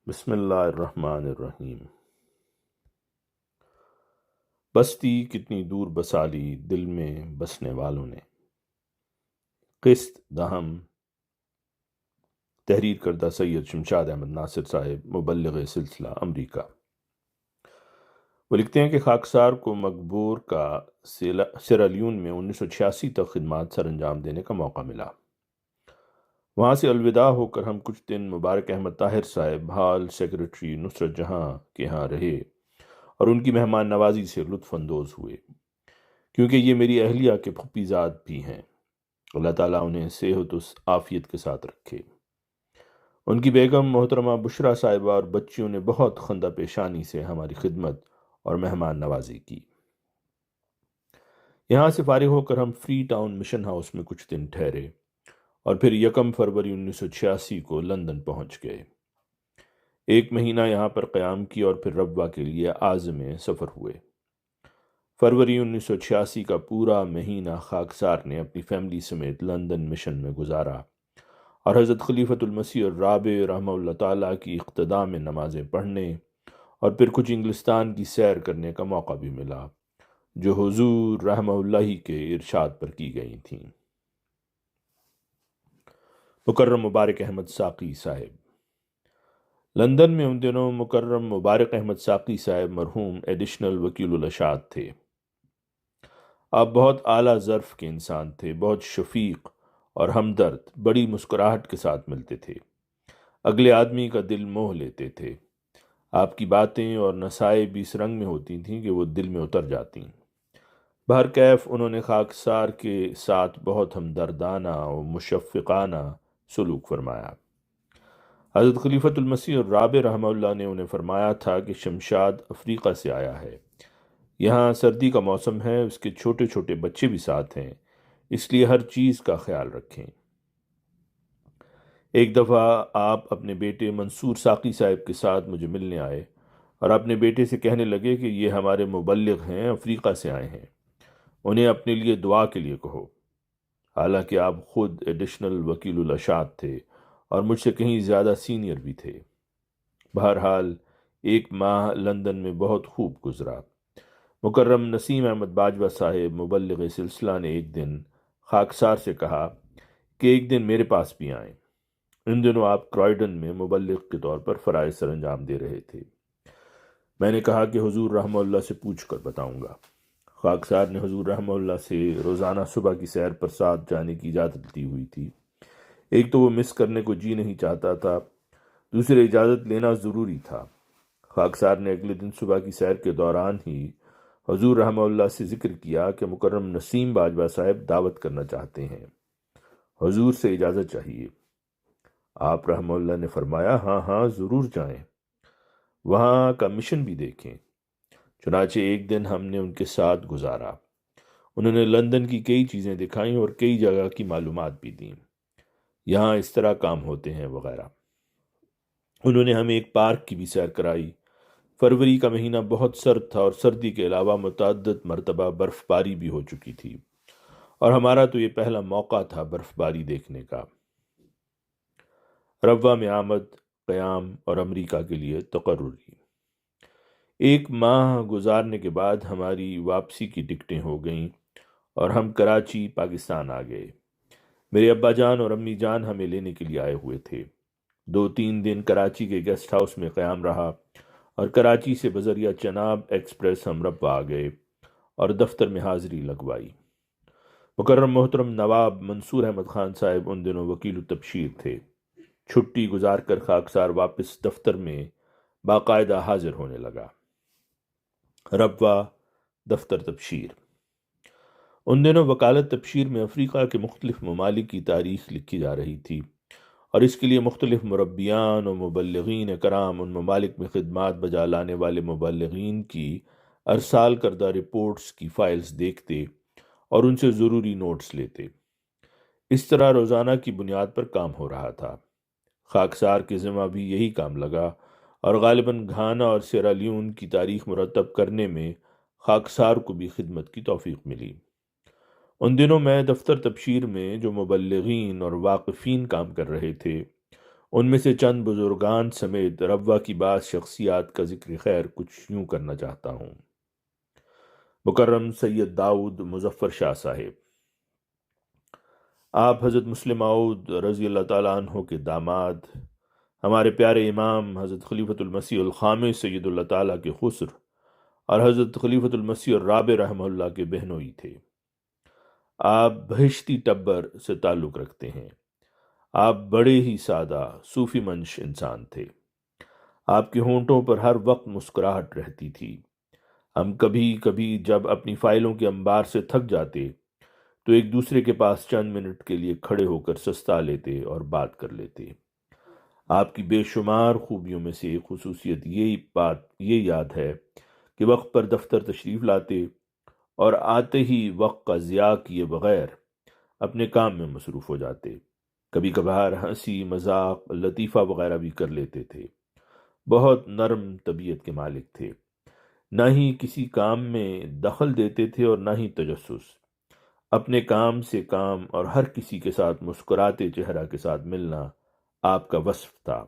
بسم اللہ الرحمن الرحیم۔ بستی کتنی دور بسا لی دل میں بسنے والوں نے۔ قسط دہم، تحریر کردہ سید شمشاد احمد ناصر صاحب، مبلغ سلسلہ امریکہ۔ وہ لکھتے ہیں کہ خاکسار کو مقبور کا سیرالیون میں 1986 تک خدمات سر انجام دینے کا موقع ملا۔ وہاں سے الوداع ہو کر ہم کچھ دن مبارک احمد طاہر صاحب حال سیکریٹری نصرت جہاں کے ہاں رہے اور ان کی مہمان نوازی سے لطف اندوز ہوئے، کیونکہ یہ میری اہلیہ کے پھپھی زاد بھی ہیں۔ اللہ تعالیٰ انہیں صحت و عافیت کے ساتھ رکھے۔ ان کی بیگم محترمہ بشرا صاحبہ اور بچیوں نے بہت خندہ پیشانی سے ہماری خدمت اور مہمان نوازی کی۔ یہاں سے فارغ ہو کر ہم فری ٹاؤن مشن ہاؤس میں کچھ دن ٹھہرے اور پھر 1 فروری 1986 کو لندن پہنچ گئے۔ 1 مہینہ یہاں پر قیام کی اور پھر ربوہ کے لیے عازم سفر ہوئے۔ فروری 1986 کا پورا مہینہ خاکسار نے اپنی فیملی سمیت لندن مشن میں گزارا اور حضرت خلیفۃ المسیح الرابع رحمہ اللہ تعالیٰ کی اقتداء میں نمازیں پڑھنے اور پھر کچھ انگلستان کی سیر کرنے کا موقع بھی ملا، جو حضور رحمہ اللہ کے ارشاد پر کی گئی تھیں۔ مکرم مبارک احمد ساقی صاحب۔ لندن میں ان دنوں مکرم مبارک احمد ساقی صاحب مرحوم ایڈیشنل وکیل الاشاد تھے۔ آپ بہت اعلیٰ ظرف کے انسان تھے، بہت شفیق اور ہمدرد، بڑی مسکراہٹ کے ساتھ ملتے تھے، اگلے آدمی کا دل موہ لیتے تھے۔ آپ کی باتیں اور نصائح بھی اس رنگ میں ہوتی تھیں کہ وہ دل میں اتر جاتیں۔ بہرکیف انہوں نے خاکسار کے ساتھ بہت ہمدردانہ اور مشفقانہ سلوک فرمایا۔ حضرت خلیفۃ المسیح الرابع رحمہ اللہ نے انہیں فرمایا تھا کہ شمشاد افریقہ سے آیا ہے، یہاں سردی کا موسم ہے، اس کے چھوٹے چھوٹے بچے بھی ساتھ ہیں، اس لیے ہر چیز کا خیال رکھیں۔ ایک دفعہ آپ اپنے بیٹے منصور ساقی صاحب کے ساتھ مجھے ملنے آئے اور اپنے بیٹے سے کہنے لگے کہ یہ ہمارے مبلغ ہیں، افریقہ سے آئے ہیں، انہیں اپنے لیے دعا کے لیے کہو۔ حالانکہ آپ خود ایڈیشنل وکیل الاشاد تھے اور مجھ سے کہیں زیادہ سینئر بھی تھے۔ بہرحال 1 ماہ لندن میں بہت خوب گزرا۔ مکرم نسیم احمد باجوہ صاحب مبلغ سلسلہ نے ایک دن خاکسار سے کہا کہ ایک دن میرے پاس بھی آئیں۔ ان دنوں آپ کرائیڈن میں مبلغ کے طور پر فرائض سر انجام دے رہے تھے۔ میں نے کہا کہ حضور رحمہ اللہ سے پوچھ کر بتاؤں گا۔ خاکسار نے حضور رحمہ اللہ سے روزانہ صبح کی سیر پر ساتھ جانے کی اجازت لی ہوئی تھی۔ ایک تو وہ مس کرنے کو جی نہیں چاہتا تھا، دوسرے اجازت لینا ضروری تھا۔ خاکسار نے اگلے دن صبح کی سیر کے دوران ہی حضور رحمہ اللہ سے ذکر کیا کہ مکرم نسیم باجوہ صاحب دعوت کرنا چاہتے ہیں، حضور سے اجازت چاہیے۔ آپ رحمہ اللہ نے فرمایا ہاں ہاں ضرور جائیں، وہاں کا مشن بھی دیکھیں۔ چنانچہ ایک دن ہم نے ان کے ساتھ گزارا۔ انہوں نے لندن کی کئی چیزیں دکھائیں اور کئی جگہ کی معلومات بھی دیں، یہاں اس طرح کام ہوتے ہیں وغیرہ۔ انہوں نے ہمیں ایک پارک کی بھی سیر کرائی۔ فروری کا مہینہ بہت سرد تھا اور سردی کے علاوہ متعدد مرتبہ برف باری بھی ہو چکی تھی، اور ہمارا تو یہ پہلا موقع تھا برف باری دیکھنے کا۔ ربوہ میں آمد، قیام اور امریکہ کے لیے تقرری۔ 1 ماہ گزارنے کے بعد ہماری واپسی کی ٹکٹیں ہو گئیں اور ہم کراچی پاکستان آ گئے۔ میرے ابا جان اور امی جان ہمیں لینے کے لیے آئے ہوئے تھے۔ 2-3 دن کراچی کے گیسٹ ہاؤس میں قیام رہا اور کراچی سے بذریعہ چناب ایکسپریس ہم ربوہ آ گئے اور دفتر میں حاضری لگوائی۔ مکرم محترم نواب منصور احمد خان صاحب ان دنوں وکیل التبشیر تھے۔ چھٹی گزار کر خاکسار واپس دفتر میں باقاعدہ حاضر ہونے لگا۔ ربوہ، دفتر تبشیر۔ ان دنوں وکالت تبشیر میں افریقہ کے مختلف ممالک کی تاریخ لکھی جا رہی تھی اور اس کے لیے مختلف مربیان اور مبلغین کرام ان ممالک میں خدمات بجا لانے والے مبلغین کی ارسال کردہ رپورٹس کی فائلز دیکھتے اور ان سے ضروری نوٹس لیتے۔ اس طرح روزانہ کی بنیاد پر کام ہو رہا تھا۔ خاکسار کے ذمہ بھی یہی کام لگا اور غالباً گھانا اور سیرالیون کی تاریخ مرتب کرنے میں خاکسار کو بھی خدمت کی توفیق ملی۔ ان دنوں میں دفتر تبشیر میں جو مبلغین اور واقفین کام کر رہے تھے، ان میں سے چند بزرگان سمیت ربوہ کی بعض شخصیات کا ذکر خیر کچھ یوں کرنا چاہتا ہوں۔ مکرم سید داؤد مظفر شاہ صاحب، آپ حضرت مسلم موعود رضی اللہ تعالیٰ عنہ کے داماد، ہمارے پیارے امام حضرت خلیفۃ المسیح الخامس سید اللہ تعالیٰ کے خسر اور حضرت خلیفۃ المسیح الرابع رحمہ اللہ کے بہنوئی تھے۔ آپ بہشتی ٹبر سے تعلق رکھتے ہیں۔ آپ بڑے ہی سادہ صوفی منش انسان تھے۔ آپ کے ہونٹوں پر ہر وقت مسکراہٹ رہتی تھی۔ ہم کبھی کبھی جب اپنی فائلوں کے انبار سے تھک جاتے تو ایک دوسرے کے پاس چند منٹ کے لیے کھڑے ہو کر سستا لیتے اور بات کر لیتے۔ آپ کی بے شمار خوبیوں میں سے ایک خصوصیت یہ یاد ہے کہ وقت پر دفتر تشریف لاتے اور آتے ہی وقت کا ضیاع کیے بغیر اپنے کام میں مصروف ہو جاتے۔ کبھی کبھار ہنسی مذاق لطیفہ وغیرہ بھی کر لیتے تھے۔ بہت نرم طبیعت کے مالک تھے، نہ ہی کسی کام میں دخل دیتے تھے اور نہ ہی تجسس۔ اپنے کام سے کام اور ہر کسی کے ساتھ مسکراتے چہرہ کے ساتھ ملنا آپ کا وصف تھا۔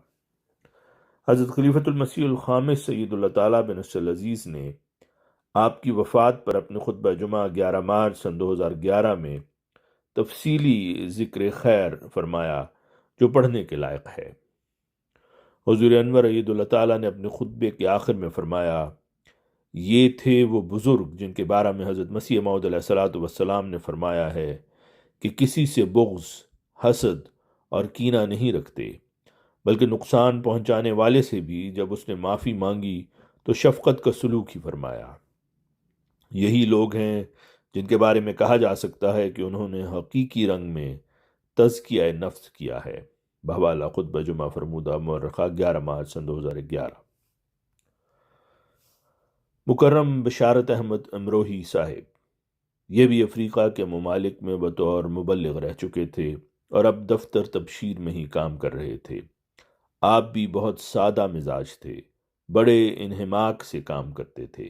حضرت خلیفۃ المسیح الخامس سید اللہ تعالیٰ بن نصر العزیز نے آپ کی وفات پر اپنے خطبہ جمعہ 11 مارچ سن 2011 میں تفصیلی ذکر خیر فرمایا جو پڑھنے کے لائق ہے۔ حضور انور عید اللہ تعالیٰ نے اپنے خطبے کے آخر میں فرمایا، یہ تھے وہ بزرگ جن کے بارے میں حضرت مسیح موعود علیہ الصلوۃ والسلام نے فرمایا ہے کہ کسی سے بغض، حسد اور کینہ نہیں رکھتے، بلکہ نقصان پہنچانے والے سے بھی جب اس نے معافی مانگی تو شفقت کا سلوک ہی فرمایا۔ یہی لوگ ہیں جن کے بارے میں کہا جا سکتا ہے کہ انہوں نے حقیقی رنگ میں تزکیہ نفس کیا ہے۔ بحوالہ خطبہ جمعہ فرمودہ مورخہ 11 مارچ سن 2011۔ مکرم بشارت احمد امروہی صاحب، یہ بھی افریقہ کے ممالک میں بطور مبلغ رہ چکے تھے اور اب دفتر تبشیر میں ہی کام کر رہے تھے۔ آپ بھی بہت سادہ مزاج تھے، بڑے انہماک سے کام کرتے تھے۔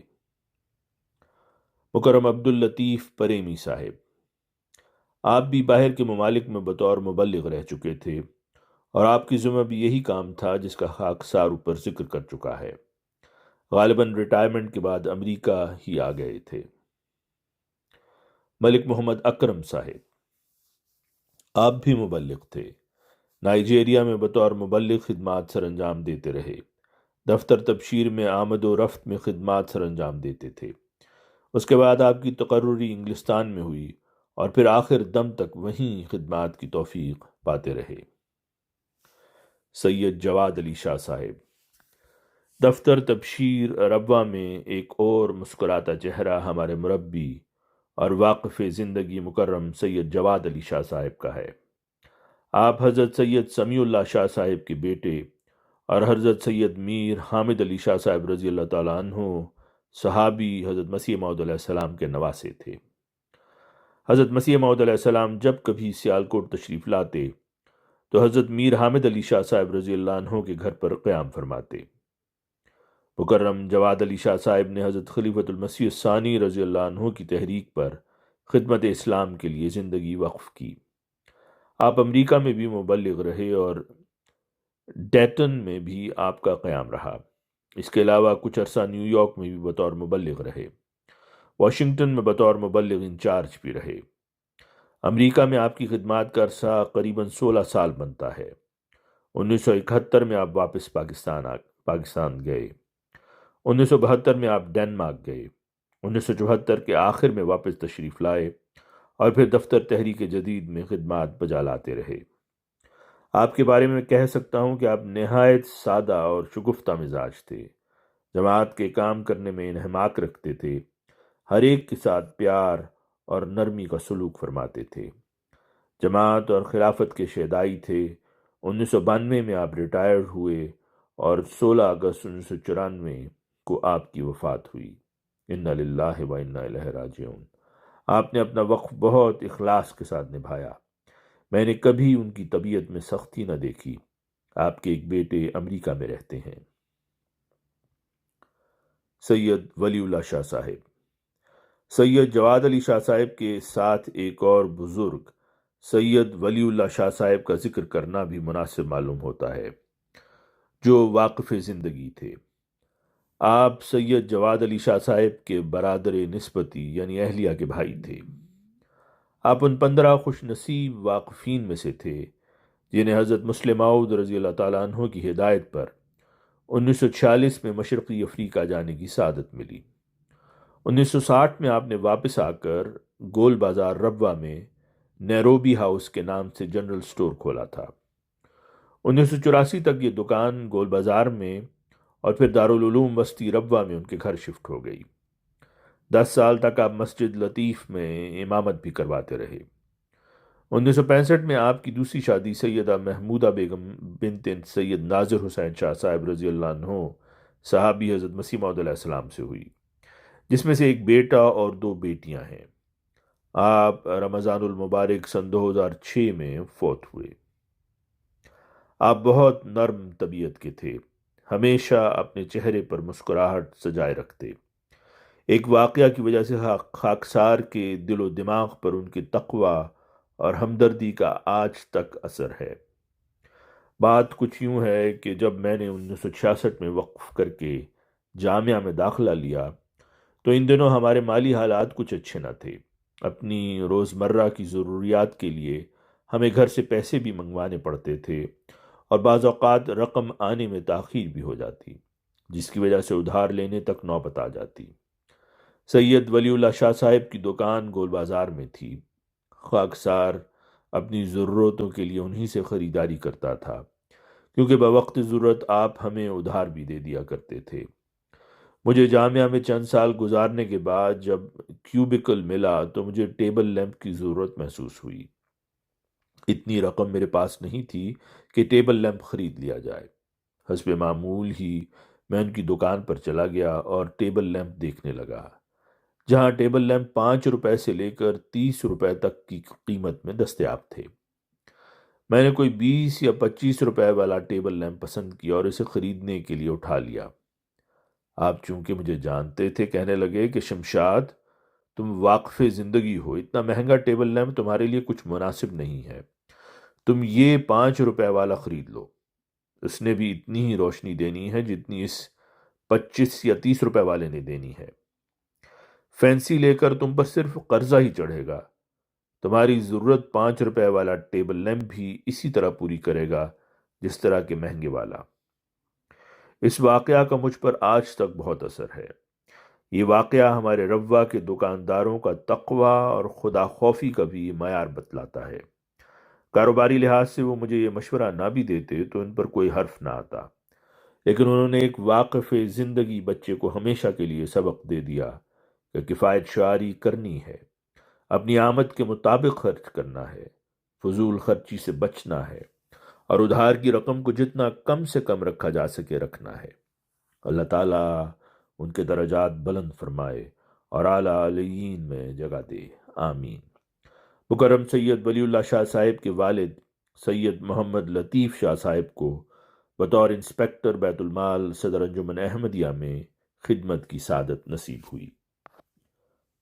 مکرم عبداللطیف پریمی صاحب، آپ بھی باہر کے ممالک میں بطور مبلغ رہ چکے تھے اور آپ کی ذمہ بھی یہی کام تھا جس کا خاکسار اوپر ذکر کر چکا ہے۔ غالباً ریٹائرمنٹ کے بعد امریکہ ہی آ گئے تھے۔ ملک محمد اکرم صاحب، آپ بھی مبلغ تھے۔ نائجیریا میں بطور مبلغ خدمات سر انجام دیتے رہے۔ دفتر تبشیر میں آمد و رفت میں خدمات سر انجام دیتے تھے۔ اس کے بعد آپ کی تقرری انگلستان میں ہوئی اور پھر آخر دم تک وہیں خدمات کی توفیق پاتے رہے۔ سید جواد علی شاہ صاحب، دفتر تبشیر ربوہ میں ایک اور مسکراتا چہرہ ہمارے مربی اور واقف زندگی مکرم سید جواد علی شاہ صاحب کا ہے۔ آپ حضرت سید سمیع اللہ شاہ صاحب کے بیٹے اور حضرت سید میر حامد علی شاہ صاحب رضی اللہ تعالیٰ عنہ صحابی حضرت مسیح موعود علیہ السلام کے نواسے تھے۔ حضرت مسیح موعود علیہ السلام جب کبھی سیالکوٹ تشریف لاتے تو حضرت میر حامد علی شاہ صاحب رضی اللہ عنہ کے گھر پر قیام فرماتے۔ مکرم جواد علی شاہ صاحب نے حضرت خلیفۃ المسیح الثانی رضی اللہ عنہ کی تحریک پر خدمت اسلام کے لیے زندگی وقف کی۔ آپ امریکہ میں بھی مبلغ رہے اور ڈیٹن میں بھی آپ کا قیام رہا۔ اس کے علاوہ کچھ عرصہ نیو یارک میں بھی بطور مبلغ رہے۔ واشنگٹن میں بطور مبلغ انچارج بھی رہے۔ امریکہ میں آپ کی خدمات کا عرصہ قریباً 16 سال بنتا ہے۔ 1971 میں آپ واپس پاکستان گئے۔ 1972 میں آپ ڈنمارک گئے۔ 1974 کے آخر میں واپس تشریف لائے اور پھر دفتر تحریک جدید میں خدمات بجا لاتے رہے۔ آپ کے بارے میں کہہ سکتا ہوں کہ آپ نہایت سادہ اور شگفتہ مزاج تھے، جماعت کے کام کرنے میں انہماک رکھتے تھے، ہر ایک کے ساتھ پیار اور نرمی کا سلوک فرماتے تھے۔ جماعت اور خلافت کے شیدائی تھے۔ 1992 میں آپ ریٹائرڈ ہوئے اور 16 اگست 1994 کو آپ کی وفات ہوئی۔ انا للہ و انا الیہ راجعون۔ آپ نے اپنا وقف بہت اخلاص کے ساتھ نبھایا۔ میں نے کبھی ان کی طبیعت میں سختی نہ دیکھی۔ آپ کے ایک بیٹے امریکہ میں رہتے ہیں۔ سید ولی اللہ شاہ صاحب، سید جواد علی شاہ صاحب کے ساتھ ایک اور بزرگ سید ولی اللہ شاہ صاحب کا ذکر کرنا بھی مناسب معلوم ہوتا ہے، جو واقف زندگی تھے۔ آپ سید جواد علی شاہ صاحب کے برادر نسبتی یعنی اہلیہ کے بھائی تھے۔ آپ ان 15 خوش نصیب واقفین میں سے تھے جنہیں حضرت مسلم موعود رضی اللہ تعالیٰ عنہ کی ہدایت پر 1946 میں مشرقی افریقہ جانے کی سعادت ملی۔ 1960 میں آپ نے واپس آ کر گول بازار ربوہ میں نیروبی ہاؤس کے نام سے جنرل سٹور کھولا تھا۔ 1984 تک یہ دکان گول بازار میں اور پھر دارالعلوم وسطی ربوہ میں ان کے گھر شفٹ ہو گئی۔ 10 سال تک آپ مسجد لطیف میں امامت بھی کرواتے رہے۔ 1965 میں آپ کی دوسری شادی سیدہ محمودہ بیگم بنت سید ناظر حسین شاہ صاحب رضی اللہ عنہ صحابی حضرت مسیح موعود علیہ السلام سے ہوئی، جس میں سے ایک بیٹا اور 2 بیٹیاں ہیں۔ آپ رمضان المبارک سن 2006 میں فوت ہوئے۔ آپ بہت نرم طبیعت کے تھے، ہمیشہ اپنے چہرے پر مسکراہٹ سجائے رکھتے۔ ایک واقعہ کی وجہ سے خاکسار کے دل و دماغ پر ان کے تقوی اور ہمدردی کا آج تک اثر ہے۔ بات کچھ یوں ہے کہ جب میں نے 1966 میں وقف کر کے جامعہ میں داخلہ لیا تو ان دنوں ہمارے مالی حالات کچھ اچھے نہ تھے۔ اپنی روزمرہ کی ضروریات کے لیے ہمیں گھر سے پیسے بھی منگوانے پڑتے تھے اور بعض اوقات رقم آنے میں تاخیر بھی ہو جاتی، جس کی وجہ سے ادھار لینے تک نوبت آ جاتی۔ سید ولی اللہ شاہ صاحب کی دکان گول بازار میں تھی۔ خاکسار اپنی ضرورتوں کے لیے انہی سے خریداری کرتا تھا، کیونکہ بوقت ضرورت آپ ہمیں ادھار بھی دے دیا کرتے تھے۔ مجھے جامعہ میں چند سال گزارنے کے بعد جب کیوبیکل ملا تو مجھے ٹیبل لیمپ کی ضرورت محسوس ہوئی۔ اتنی رقم میرے پاس نہیں تھی کہ ٹیبل لیمپ خرید لیا جائے۔ حسب معمول ہی میں ان کی دکان پر چلا گیا اور ٹیبل لیمپ دیکھنے لگا، جہاں ٹیبل لیمپ 5 روپے سے لے کر 30 روپے تک کی قیمت میں دستیاب تھے۔ میں نے کوئی 20 یا 25 روپے والا ٹیبل لیمپ پسند کیا اور اسے خریدنے کے لیے اٹھا لیا۔ آپ چونکہ مجھے جانتے تھے، کہنے لگے کہ شمشاد، تم واقف زندگی ہو، اتنا مہنگا ٹیبل لیمپ تمہارے لیے کچھ مناسب نہیں ہے، تم یہ 5 روپے والا خرید لو، اس نے بھی اتنی ہی روشنی دینی ہے جتنی اس 25 یا 30 روپے والے نے دینی ہے۔ فینسی لے کر تم پر صرف قرضہ ہی چڑھے گا، تمہاری ضرورت 5 روپے والا ٹیبل لیمپ بھی اسی طرح پوری کرے گا جس طرح کے مہنگے والا۔ اس واقعہ کا مجھ پر آج تک بہت اثر ہے۔ یہ واقعہ ہمارے ربوہ کے دکانداروں کا تقوی اور خدا خوفی کا بھی معیار بتلاتا ہے۔ کاروباری لحاظ سے وہ مجھے یہ مشورہ نہ بھی دیتے تو ان پر کوئی حرف نہ آتا، لیکن انہوں نے ایک واقف زندگی بچے کو ہمیشہ کے لیے سبق دے دیا کہ کفایت شعاری کرنی ہے، اپنی آمد کے مطابق خرچ کرنا ہے، فضول خرچی سے بچنا ہے، اور ادھار کی رقم کو جتنا کم سے کم رکھا جا سکے رکھنا ہے۔ اللہ تعالیٰ ان کے درجات بلند فرمائے اور اعلیٰ علیین میں جگہ دے، آمین۔ مکرم سید ولی اللہ شاہ صاحب کے والد سید محمد لطیف شاہ صاحب کو بطور انسپیکٹر بیت المال صدر انجمن احمدیہ میں خدمت کی سعادت نصیب ہوئی۔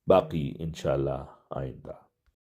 باقی انشاءاللہ آئندہ۔